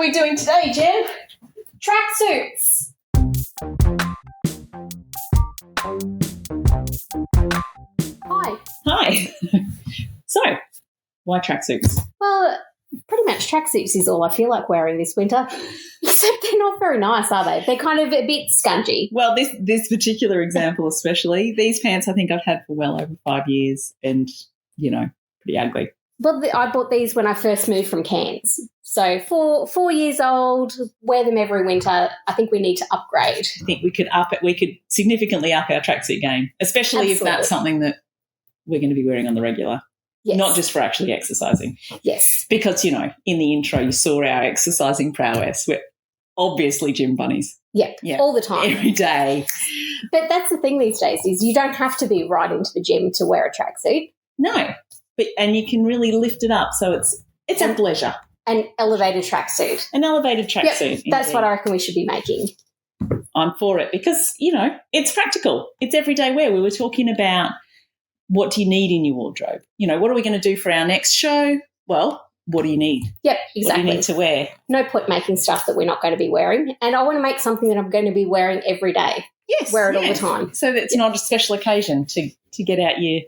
are we doing today, Jen? Tracksuits. Hi. So, why tracksuits? Well, pretty much tracksuits is all I feel like wearing this winter. Except they're not very nice, are they? They're kind of a bit scungy. Well, this particular example especially, these pants I think I've had for well over 5 years and, pretty ugly. Well, I bought these when I first moved from Cairns. So 4 years old, wear them every winter. I think we need to upgrade. I think we could up it. We could significantly up our tracksuit game, especially if that's something that we're going to be wearing on the regular. Yes. Not just for actually exercising. Yes. Because, in the intro you saw our exercising prowess. We're obviously gym bunnies. Yep, yeah, all the time. Every day. But that's the thing these days is you don't have to be right into the gym to wear a tracksuit. No. And you can really lift it up so it's athleisure. An elevated tracksuit. An elevated tracksuit. Yep, that's what I reckon we should be making. I'm for it because, it's practical. It's everyday wear. We were talking about what do you need in your wardrobe? What are we going to do for our next show? Well, what do you need? Yep, exactly. What do you need to wear? No point making stuff that we're not going to be wearing. And I want to make something that I'm going to be wearing every day. Yes. Wear it all the time. So that it's not a special occasion to get out your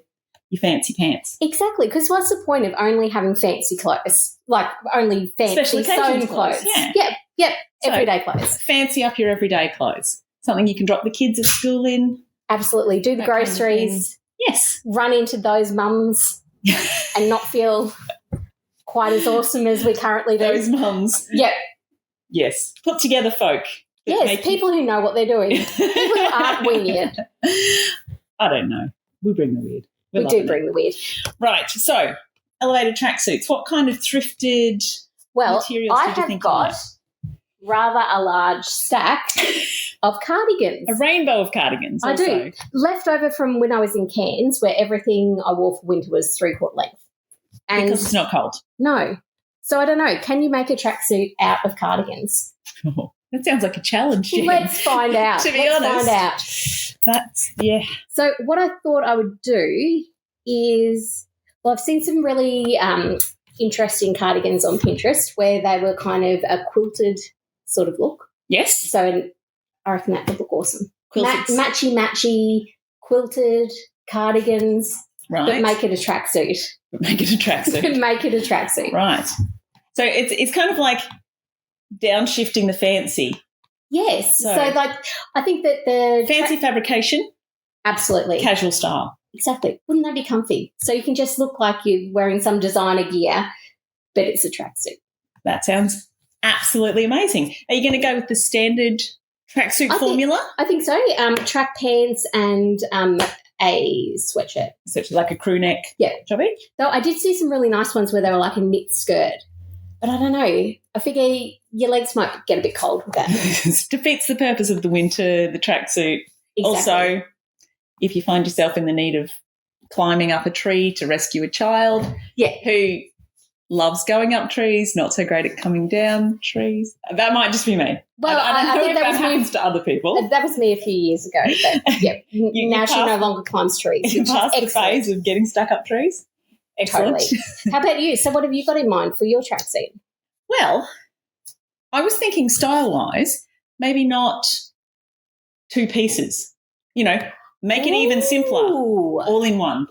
fancy pants. Exactly, because what's the point of only having fancy clothes, like only fancy sewn clothes? Yep, everyday clothes. Fancy up your everyday clothes. Something you can drop the kids at school in. Absolutely. Do the groceries. Kind of yes. Run into those mums and not feel quite as awesome as we currently do. Those mums. Yep. Yes. Put together folk. Yes, people who know what they're doing. People who aren't weird. I don't know. We bring the weird. We do bring the weird. Right. So, elevated tracksuits. What kind of thrifted materials did you think I have got rather a large stack of cardigans. A rainbow of cardigans. I do. Left over from when I was in Cairns, where everything I wore for winter was 3/4 length. And because it's not cold. No. So I don't know. Can you make a tracksuit out of cardigans? Oh, that sounds like a challenge. Jen. Let's find out. To be honest. Find out. That's, yeah. So what I thought I would do is, I've seen some really interesting cardigans on Pinterest where they were kind of a quilted sort of look. Yes. So I reckon that would look awesome. Matchy quilted cardigans right. that make it a tracksuit. Make it a tracksuit. Right. So it's kind of like downshifting the fancy. Yes. So like I think that the fancy fabrication. Absolutely. Casual style. Exactly. Wouldn't that be comfy? So you can just look like you're wearing some designer gear, but it's a tracksuit. That sounds absolutely amazing. Are you going to go with the standard tracksuit formula? I think so. Track pants and a sweatshirt. So like a crew neck. Yeah. Jobby? Though I did see some really nice ones where they were like a knit skirt. But I don't know. I figure your legs might get a bit cold with that. It defeats the purpose of the winter, the tracksuit. Exactly. Also, if you find yourself in the need of climbing up a tree to rescue a child who loves going up trees, not so great at coming down trees. That might just be me. Well, I don't know think if that happens to other people. That was me a few years ago. But, now she no longer climbs trees. You passed the phase of getting stuck up trees. Excellent. Totally. How about you? So what have you got in mind for your tracksuit? Well, I was thinking style-wise, maybe not 2 pieces. Make it even simpler, all in one.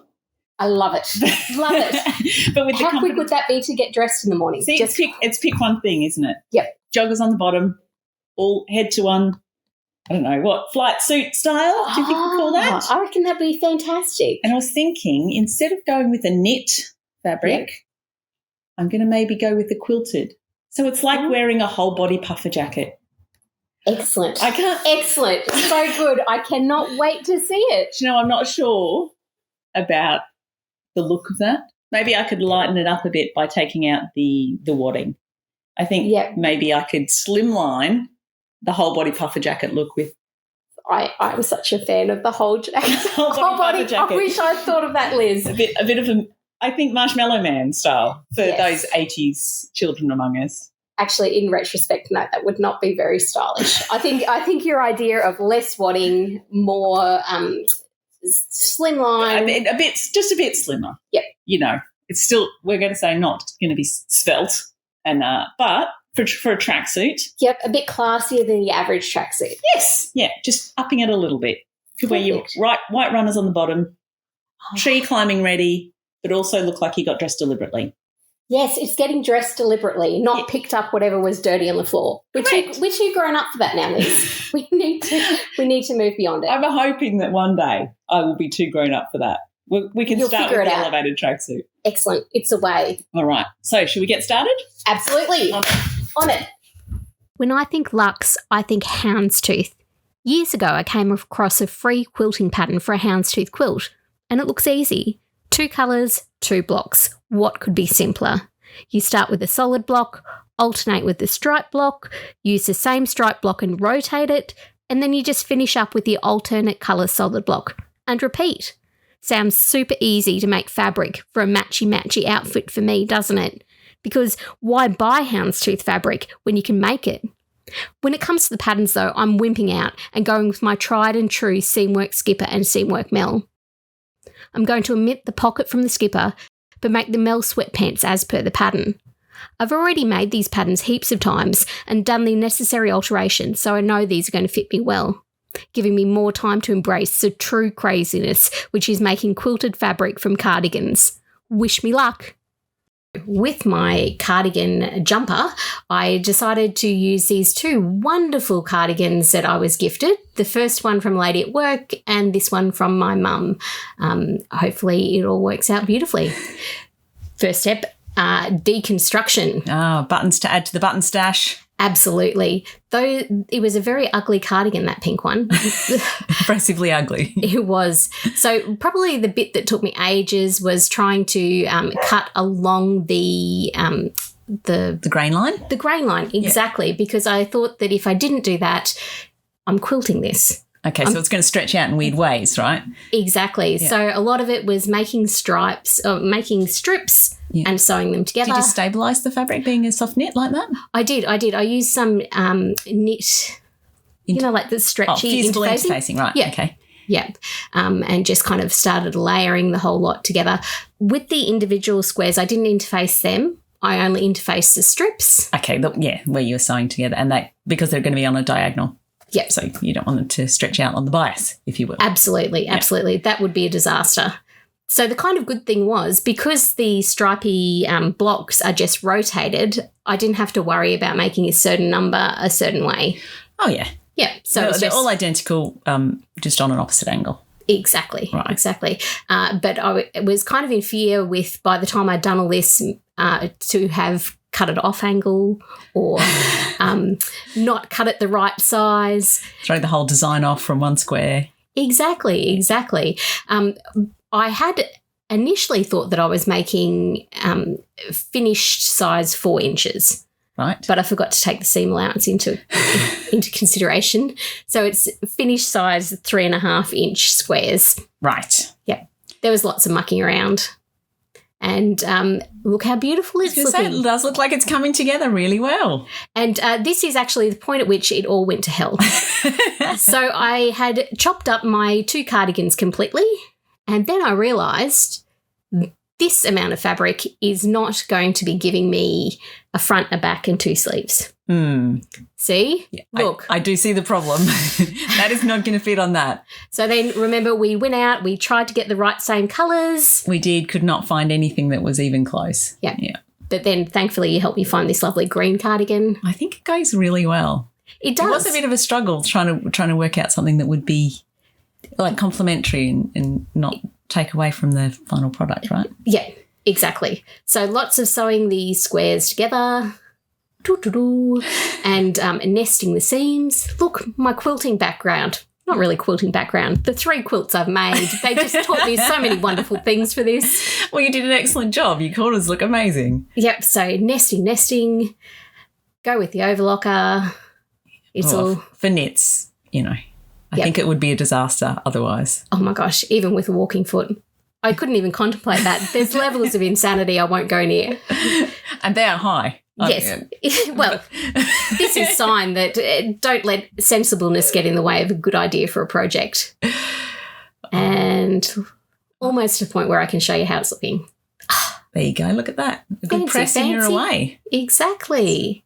I love it. Love it. But with how quick would that be to get dressed in the morning? See, it's pick one thing, isn't it? Yep. Joggers on the bottom, all head to one, I don't know, flight suit style, do you think we call that? I reckon that'd be fantastic. And I was thinking, instead of going with a knit fabric, I'm going to maybe go with the quilted. So it's like wearing a whole body puffer jacket. Excellent. Excellent. So good. I cannot wait to see it. I'm not sure about the look of that. Maybe I could lighten it up a bit by taking out the wadding. I think maybe I could slimline the whole body puffer jacket look with. I'm such a fan of the whole jacket. whole body jacket. I wish I'd thought of that, Liz. A bit of I think Marshmallow Man style for those 80s children among us. Actually, in retrospect, no, that would not be very stylish. I think your idea of less wadding, more slimline. Just a bit slimmer. Yep. It's still, we're going to say not going to be svelte, but For a tracksuit. Yep, a bit classier than the average tracksuit. Yes, yeah, just upping it a little bit. Could wear your white runners on the bottom, tree climbing ready, but also look like you got dressed deliberately. Yes, it's getting dressed deliberately, not picked up whatever was dirty on the floor. Which you've grown up for that now, Liz. We need to move beyond it. I'm hoping that one day I will be too grown up for that. We can start with the elevated tracksuit. Excellent. It's a way. All right. So should we get started? Absolutely. On it. When I think Luxe, I think houndstooth. Years ago, I came across a free quilting pattern for a houndstooth quilt, and it looks easy. 2 colours, 2 blocks. What could be simpler? You start with a solid block, alternate with the stripe block, use the same stripe block and rotate it, and then you just finish up with the alternate colour solid block and repeat. Sounds super easy to make fabric for a matchy-matchy outfit for me, doesn't it? Because why buy houndstooth fabric when you can make it? When it comes to the patterns, though, I'm wimping out and going with my tried and true Seamwork Skipper and Seamwork Mel. I'm going to omit the pocket from the Skipper, but make the Mel sweatpants as per the pattern. I've already made these patterns heaps of times and done the necessary alterations, so I know these are going to fit me well, giving me more time to embrace the true craziness, which is making quilted fabric from cardigans. Wish me luck. With my cardigan jumper, I decided to use these 2 wonderful cardigans that I was gifted. The first one from a lady at work and this one from my mum. Hopefully it all works out beautifully. First step, deconstruction. Buttons to add to the button stash. Absolutely. Though it was a very ugly cardigan, that pink one. Impressively ugly. It was. So probably the bit that took me ages was trying to cut along the grain line? The grain line, exactly, yeah. Because I thought that if I didn't do that, I'm quilting this. Okay, so it's going to stretch out in weird ways, right? Exactly. Yeah. So a lot of it was making strips and sewing them together. Did you stabilise the fabric being a soft knit like that? I did. I used some knit, like the stretchy fusible interfacing, right? Yeah. Okay. Yeah, and just kind of started layering the whole lot together. With the individual squares, I didn't interface them. I only interfaced the strips. Okay, where you were sewing together, and that because they're going to be on a diagonal. Yeah. So you don't want them to stretch out on the bias, if you will. Absolutely. That would be a disaster. So the kind of good thing was because the stripy blocks are just rotated, I didn't have to worry about making a certain number a certain way. Oh, yeah. Yeah. So they're all identical, just on an opposite angle. Exactly. Right. Exactly. But I was kind of in fear with, by the time I'd done all this, to have cut it off angle or not cut it the right size. Throw the whole design off from one square. Exactly. I had initially thought that I was making finished size 4 inches. Right. But I forgot to take the seam allowance into consideration. So it's finished size 3.5 inch squares. Right. Yeah. There was lots of mucking around. And look how beautiful it's looking. It does look like it's coming together really well. And this is actually the point at which it all went to hell. So I had chopped up my 2 cardigans completely, and then I realised this amount of fabric is not going to be giving me a front, a back and 2 sleeves. See? Yeah, look. I do see the problem. That is not going to fit on that. So then, remember, we went out, we tried to get the right same colours. We did, could not find anything that was even close. Yeah. But then, thankfully, you helped me find this lovely green cardigan. I think it goes really well. It does. It was a bit of a struggle trying to work out something that would be like complementary and not take away from the final product, right? Yeah, exactly. So lots of sewing the squares together and nesting the seams. Look, my quilting background. Not really quilting background. The 3 quilts I've made, they just taught me so many wonderful things for this. Well, you did an excellent job. Your corners look amazing. Yep, so nesting, go with the overlocker. It's all... For knits, I think it would be a disaster otherwise. Oh, my gosh, even with a walking foot. I couldn't even contemplate that. There's levels of insanity I won't go near. And they are high. Yes. Well, this is a sign that don't let sensibleness get in the way of a good idea for a project. And almost to the point where I can show you how it's looking. There you go. Look at that. A good press and you're away. Exactly.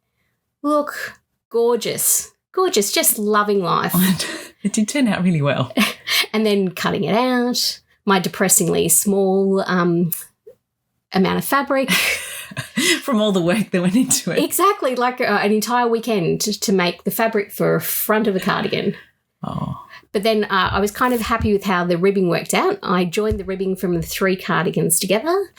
Look, gorgeous. Gorgeous, just loving life. It did turn out really well. And then cutting it out, my depressingly small amount of fabric. From all the work that went into it. Exactly, like an entire weekend to make the fabric for a front of a cardigan. Oh. But then I was kind of happy with how the ribbing worked out. I joined the ribbing from the 3 cardigans together.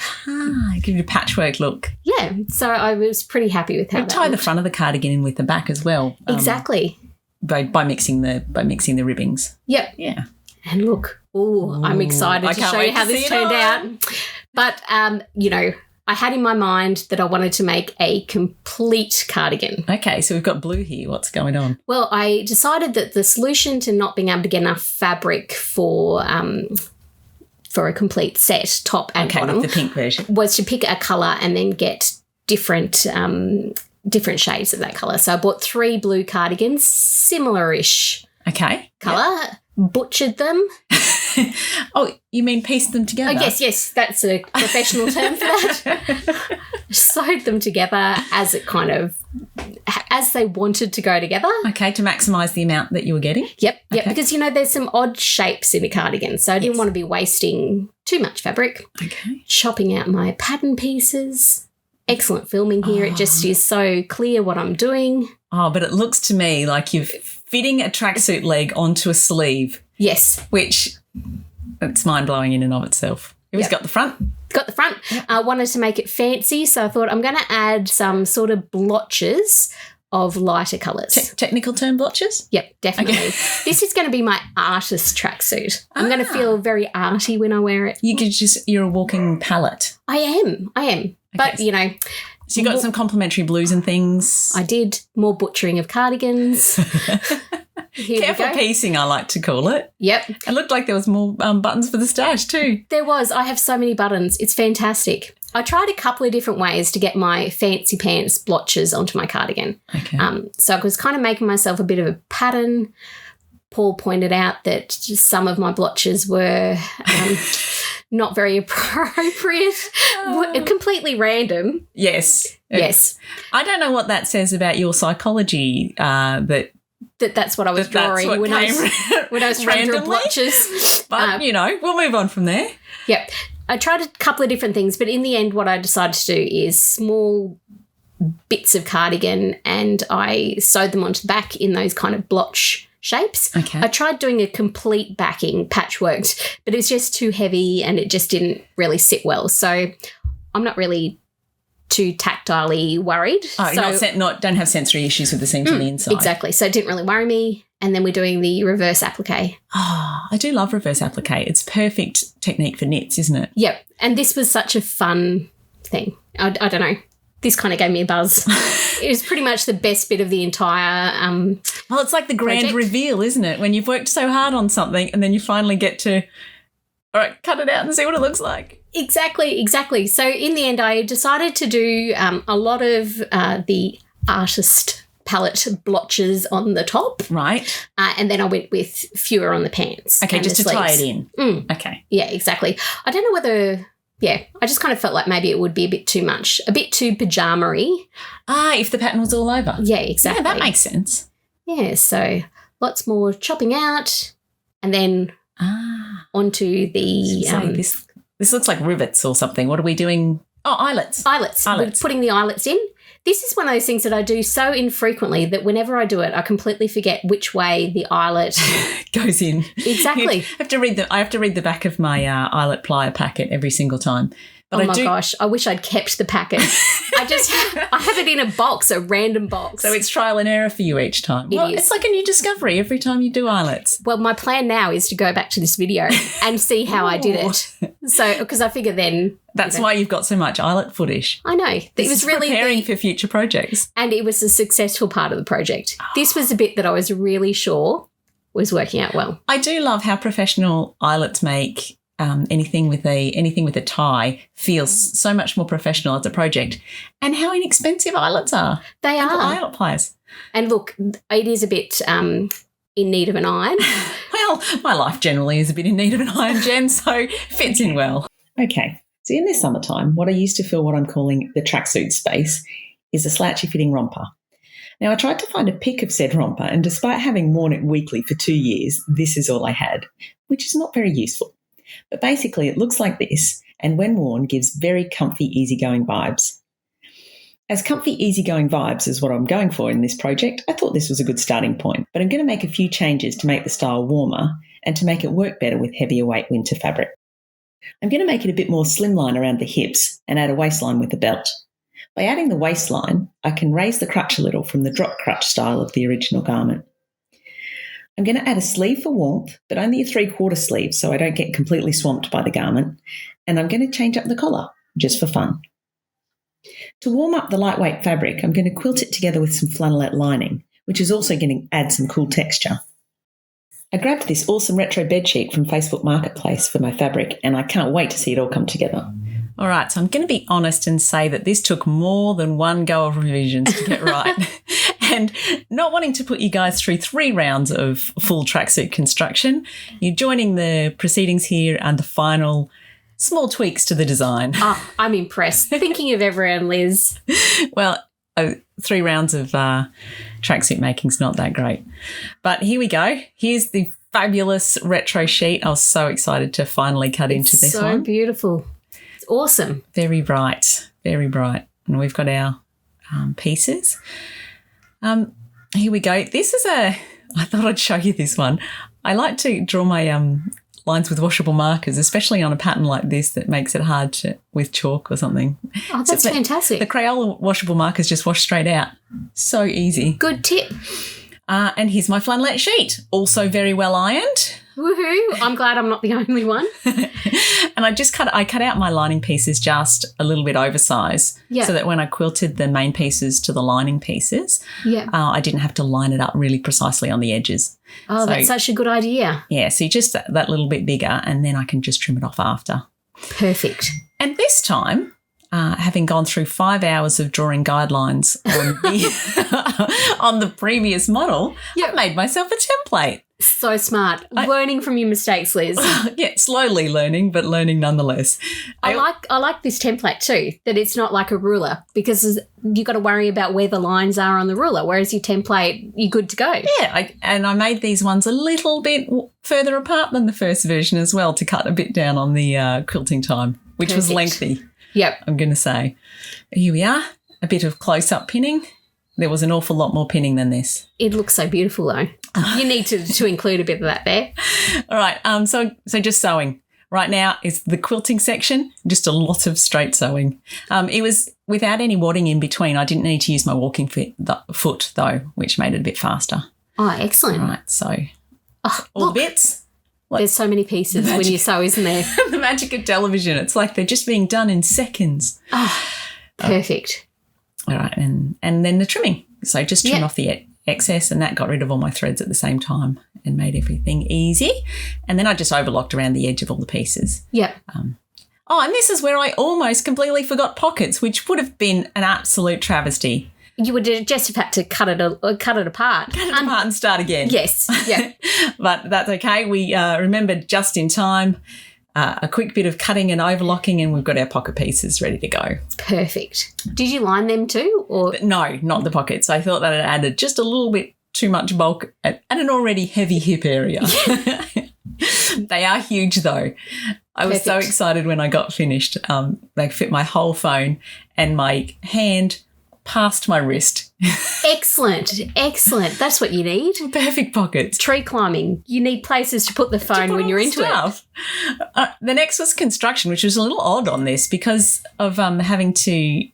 Give it a patchwork look. Yeah, so I was pretty happy with how that tie looked. the front of the cardigan in with the back as well. Exactly. By mixing the ribbings. Yep. Yeah. And look, I'm excited to show you how this turned out. But, I had in my mind that I wanted to make a complete cardigan. Okay, so we've got blue here. What's going on? Well, I decided that the solution to not being able to get enough fabric for a complete set, top and bottom, with the pink version, was to pick a colour and then get different shades of that colour. So I bought 3 blue cardigans, similar-ish colour, butchered them. Oh, you mean pieced them together? Oh, yes, that's a professional term for that. Sewed them together as they wanted to go together. Okay, to maximise the amount that you were getting? Yep, because, there's some odd shapes in a cardigan, so I didn't want to be wasting too much fabric. Okay. Chopping out my pattern pieces. Excellent filming here. It just is so clear what I'm doing. Oh, but it looks to me like you're fitting a tracksuit leg onto a sleeve. Yes. Which, it's mind-blowing in and of itself. Who's got the front? Got the front. I wanted to make it fancy, so I thought I'm going to add some sort of blotches of lighter colours. Technical term blotches? Yep, definitely. Okay. This is going to be my artist tracksuit. I'm going to feel very arty when I wear it. You're a walking palette. I am. Okay. But, So you got some complimentary blues and things. I did. More butchering of cardigans. Careful piecing, I like to call it. Yep. It looked like there was more buttons for the stash too. There was. I have so many buttons. It's fantastic. I tried a couple of different ways to get my fancy pants blotches onto my cardigan. Okay. So I was kind of making myself a bit of a pattern. Paul pointed out that some of my blotches were not very appropriate, completely random. Yes. Yes. I don't know what that says about your psychology, that's what I was drawing when I was trying to draw blotches. But, we'll move on from there. Yep. I tried a couple of different things, but in the end what I decided to do is small bits of cardigan, and I sewed them onto the back in those kind of blotch shapes. Okay. I tried doing a complete backing patchworked, but it was just too heavy and it just didn't really sit well. So I'm not really too tactilely worried. Oh, don't have sensory issues with the seams on the inside. Exactly. So it didn't really worry me. And then we're doing the reverse applique. Oh, I do love reverse applique. It's perfect technique for knits, isn't it? Yep. And this was such a fun thing. I don't know. This kind of gave me a buzz. It was pretty much the best bit of the entire well, it's like the grand reveal, isn't it? When you've worked so hard on something and then you finally get to, all right, cut it out and see what it looks like. Exactly. So in the end, I decided to do a lot of the artist palette blotches on the top. Right. And then I went with fewer on the pants. Okay, just to tie it in. Okay. Yeah, exactly. I don't know whether... Yeah, I just kind of felt like maybe it would be a bit too much, a bit too pajama-y. If the pattern was all over. Yeah, exactly. Yeah, that makes sense. Yeah, so lots more chopping out and then onto the... This looks like rivets or something. What are we doing? Oh, eyelets. We're putting the eyelets in. This is one of those things that I do so infrequently that whenever I do it, I completely forget which way the eyelet goes in. Exactly. I have to read the back of my eyelet plier packet every single time. But gosh, I wish I'd kept the packet. I have it in a box, a random box. So it's trial and error for you each time. It's like a new discovery every time you do eyelets. Well, my plan now is to go back to this video and see how I did it. So, because I figure then... That's why you've it so much eyelet footage. I know. It was really preparing for future projects. And it was a successful part of the project. This was a bit that I was really sure was working out well. I do love how professional eyelets make anything with a tie feels so much more professional as a project, and how inexpensive eyelets are. They are. Eyelet pliers. And look, it is a bit in need of an iron. Well, my life generally is a bit in need of an iron, Jen, so fits in well. Okay. So in this summertime, what I used to fill what I'm calling the tracksuit space is a slouchy fitting romper. Now, I tried to find a pic of said romper, and despite having worn it weekly for 2 years, this is all I had, which is not very useful. But basically, it looks like this, and when worn, gives very comfy, easygoing vibes. As comfy, easygoing vibes is what I'm going for in this project, I thought this was a good starting point, but I'm going to make a few changes to make the style warmer and to make it work better with heavier weight winter fabric. I'm going to make it a bit more slimline around the hips and add a waistline with a belt. By adding the waistline, I can raise the crutch a little from the drop crutch style of the original garment. I'm going to add a sleeve for warmth, but only a 3/4 sleeve so I don't get completely swamped by the garment, and I'm going to change up the collar, just for fun. To warm up the lightweight fabric, I'm going to quilt it together with some flannelette lining, which is also going to add some cool texture. I grabbed this awesome retro bedsheet from Facebook Marketplace for my fabric, and I can't wait to see it all come together. All right, so I'm going to be honest and say that this took more than one go of revisions to get right. And not wanting to put you guys through 3 rounds of full tracksuit construction, you're joining the proceedings here and the final small tweaks to the design. Oh, I'm impressed. Thinking of everyone, Liz. Well, 3 rounds of tracksuit making's not that great. But here we go. Here's the fabulous retro sheet. I was so excited to finally cut into this one. So beautiful. It's awesome. Very bright, very bright. And we've got our pieces. Here we go. This is I thought I'd show you this one. I like to draw my lines with washable markers, especially on a pattern like this that makes it hard with chalk or something. Oh, that's fantastic. The Crayola washable markers just wash straight out. So easy. Good tip. And here's my flannelette sheet, also very well ironed. Woohoo. I'm glad I'm not the only one. And I cut out my lining pieces just a little bit oversized so that when I quilted the main pieces to the lining pieces, I didn't have to line it up really precisely on the edges. Oh, so, that's such a good idea. Yeah, so just that little bit bigger, and then I can just trim it off after. Perfect. And this time, having gone through 5 hours of drawing guidelines on the previous model, I've made myself a template. So smart. Learning from your mistakes, Liz. Yeah, slowly learning, but learning nonetheless. I like this template too, that it's not like a ruler, because you got to worry about where the lines are on the ruler, whereas your template, you're good to go. Yeah, I made these ones a little bit further apart than the first version as well to cut a bit down on the quilting time, which was lengthy. Yep. I'm going to say. Here we are, a bit of close-up pinning. There was an awful lot more pinning than this. It looks so beautiful though. You need to include a bit of that there. All right, so just sewing. Right now is the quilting section, just a lot of straight sewing. It was without any wadding in between. I didn't need to use my walking foot though, which made it a bit faster. Oh, excellent. All right, so all the bits. There's so many pieces when you sew, isn't there? The magic of television. It's like they're just being done in seconds. Oh, perfect. All right, and then the trimming. So just trim off the excess, and that got rid of all my threads at the same time and made everything easy. And then I just overlocked around the edge of all the pieces. Yep. And this is where I almost completely forgot pockets, which would have been an absolute travesty. You would just have had to cut it apart. Cut it apart and start again. Yes, yeah. But that's okay. We remembered just in time. A quick bit of cutting and overlocking, and we've got our pocket pieces ready to go. Perfect. Did you line them too? Or no, not the pockets. I thought that it added just a little bit too much bulk at an already heavy hip area. They are huge though. I was so excited when I got finished. They fit my whole phone and my hand past my wrist. Excellent. That's what you need. Perfect pockets. Tree climbing. You need places to put the phone when you're into it. The next was construction, which was a little odd on this because of having to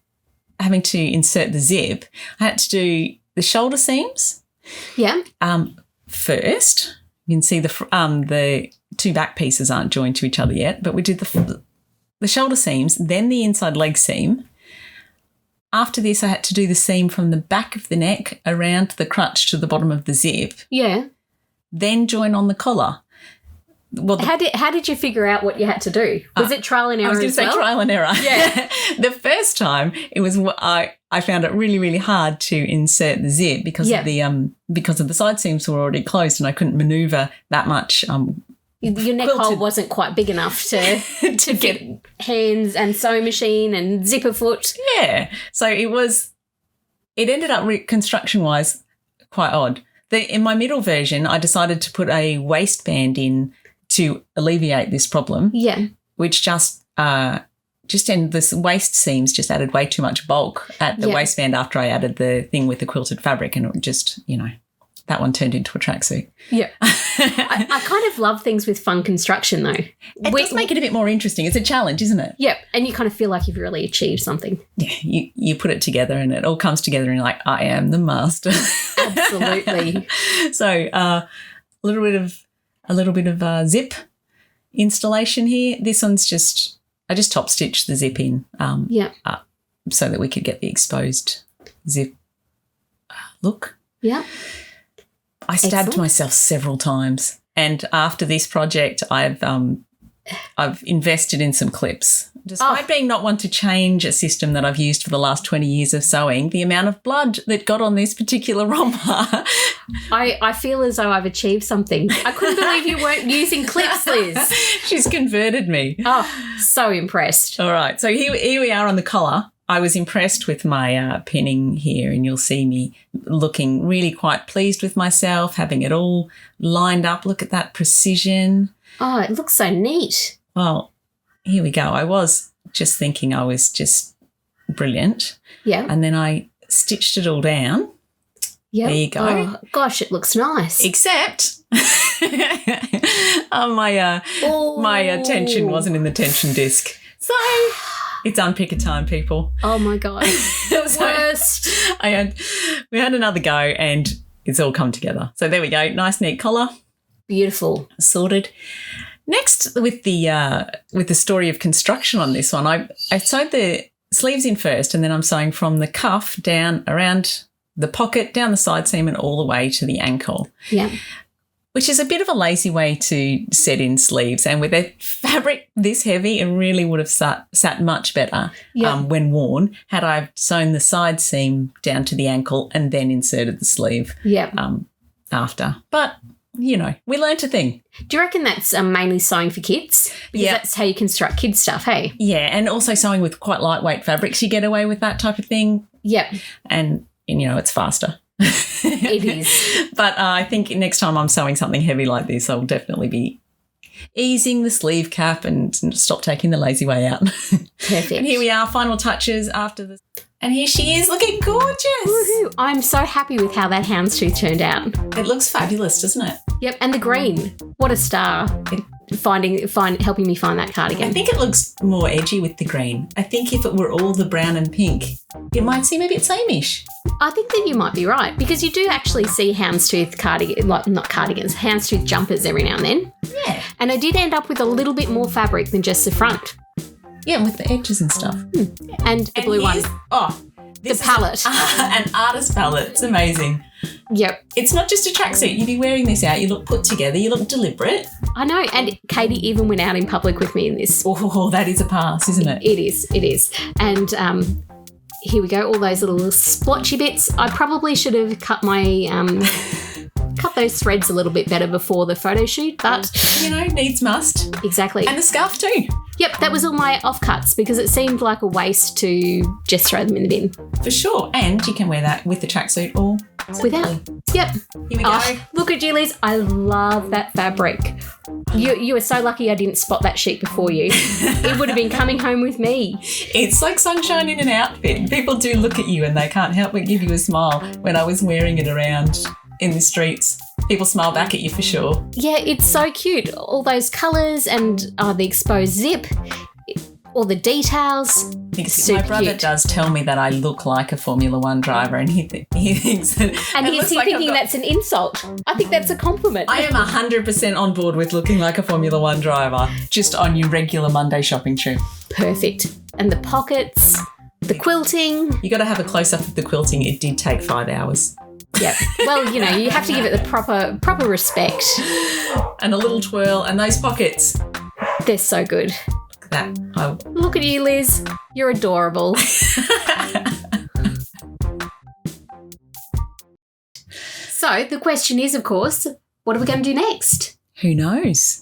insert the zip. I had to do the shoulder seams. Yeah. First, you can see the 2 back pieces aren't joined to each other yet, but we did the shoulder seams, then the inside leg seam. After this, I had to do the seam from the back of the neck around the crutch to the bottom of the zip. Yeah. Then join on the collar. Well, how did you figure out what you had to do? Was it trial and error? I was going to say trial and error. Yeah. The first time it was I found it really, really hard to insert the zip because of the side seams were already closed and I couldn't manoeuvre that much. Your neck hole wasn't quite big enough to get hands and sewing machine and zipper foot. Yeah. So it was it ended up construction-wise quite odd. In my middle version, I decided to put a waistband in to alleviate this problem. Yeah. Which this waist seams just added way too much bulk at the waistband after I added the thing with the quilted fabric, and it just, that one turned into a tracksuit. Yeah. I kind of love things with fun construction, though. It does make it a bit more interesting. It's a challenge, isn't it? Yep. And you kind of feel like you've really achieved something. Yeah. You put it together and it all comes together and you're like, I am the master. Absolutely. So a little bit of zip installation here. This one's I just top stitched the zip in so that we could get the exposed zip look. Yeah. I stabbed myself several times, and after this project I've invested in some clips. Despite being not one to change a system that I've used for the last 20 years of sewing, the amount of blood that got on this particular romper. I feel as though I've achieved something. I couldn't believe you weren't using clips, Liz. She's converted me. Oh, so impressed. All right, so here we are on the collar. I was impressed with my pinning here, and you'll see me looking really quite pleased with myself, having it all lined up. Look at that precision. Oh, it looks so neat. Well, here we go. I was just thinking I was just brilliant. Yeah. And then I stitched it all down. Yeah. There you go. Oh, gosh, it looks nice. Except my tension wasn't in the tension disc. So it's unpicker time, people. Oh, my God. The worst. We had another go and it's all come together. So there we go. Nice, neat collar. Beautiful. Sorted. Next, with the story of construction on this one, I sewed the sleeves in first, and then I'm sewing from the cuff down around the pocket, down the side seam, and all the way to the ankle. Yeah. Which is a bit of a lazy way to set in sleeves, and with a fabric this heavy, it really would have sat much better when worn had I sewn the side seam down to the ankle and then inserted the sleeve after. But we learnt a thing. Do you reckon that's mainly sewing for kids? Because that's how you construct kids' stuff, hey? Yeah, and also sewing with quite lightweight fabrics, you get away with that type of thing. Yep. And it's faster. It is. But I think next time I'm sewing something heavy like this, I'll definitely be easing the sleeve cap and stop taking the lazy way out. Perfect. And here we are, final touches after this. And here she is, looking gorgeous. Woohoo. I'm so happy with how that houndstooth turned out. It looks fabulous, doesn't it? Yep, and the green. What a star. Helping me find that cardigan. I think it looks more edgy with the green. I think if it were all the brown and pink, it might seem a bit sameish. I think that you might be right, because you do actually see houndstooth houndstooth jumpers every now and then. Yeah. And I did end up with a little bit more fabric than just the front. Yeah, with the edges and stuff. And the blue one. Oh, the palette. An artist palette. It's amazing. Yep. It's not just a tracksuit. You'd be wearing this out. You look put together. You look deliberate. I know. And Katie even went out in public with me in this. Oh, that is a pass, isn't it? It is. And here we go. All those little splotchy bits. I probably should have cut my cut those threads a little bit better before the photo shoot, but needs must. Exactly. And the scarf too. Yep, that was all my offcuts because it seemed like a waste to just throw them in the bin. For sure. And you can wear that with the tracksuit or without. Yep. Here we go. Look at you, Liz. I love that fabric. You were so lucky I didn't spot that sheet before you. It would have been coming home with me. It's like sunshine in an outfit. People do look at you and they can't help but give you a smile. When I was wearing it around in the streets, people smile back at you for sure. Yeah, it's so cute. All those colours and the exposed zip, all the details. My brother does tell me that I look like a Formula One driver, and he thinks that. And is he thinking that's an insult? I think that's a compliment. I am 100% on board with looking like a Formula One driver, just on your regular Monday shopping trip. Perfect. And the pockets, the quilting. You got to have a close up of the quilting. It did take 5 hours. Yep. Well, you have to give it the proper respect. And a little twirl, and those pockets. They're so good. That. Look at you, Liz. You're adorable. So the question is, of course, what are we going to do next? Who knows?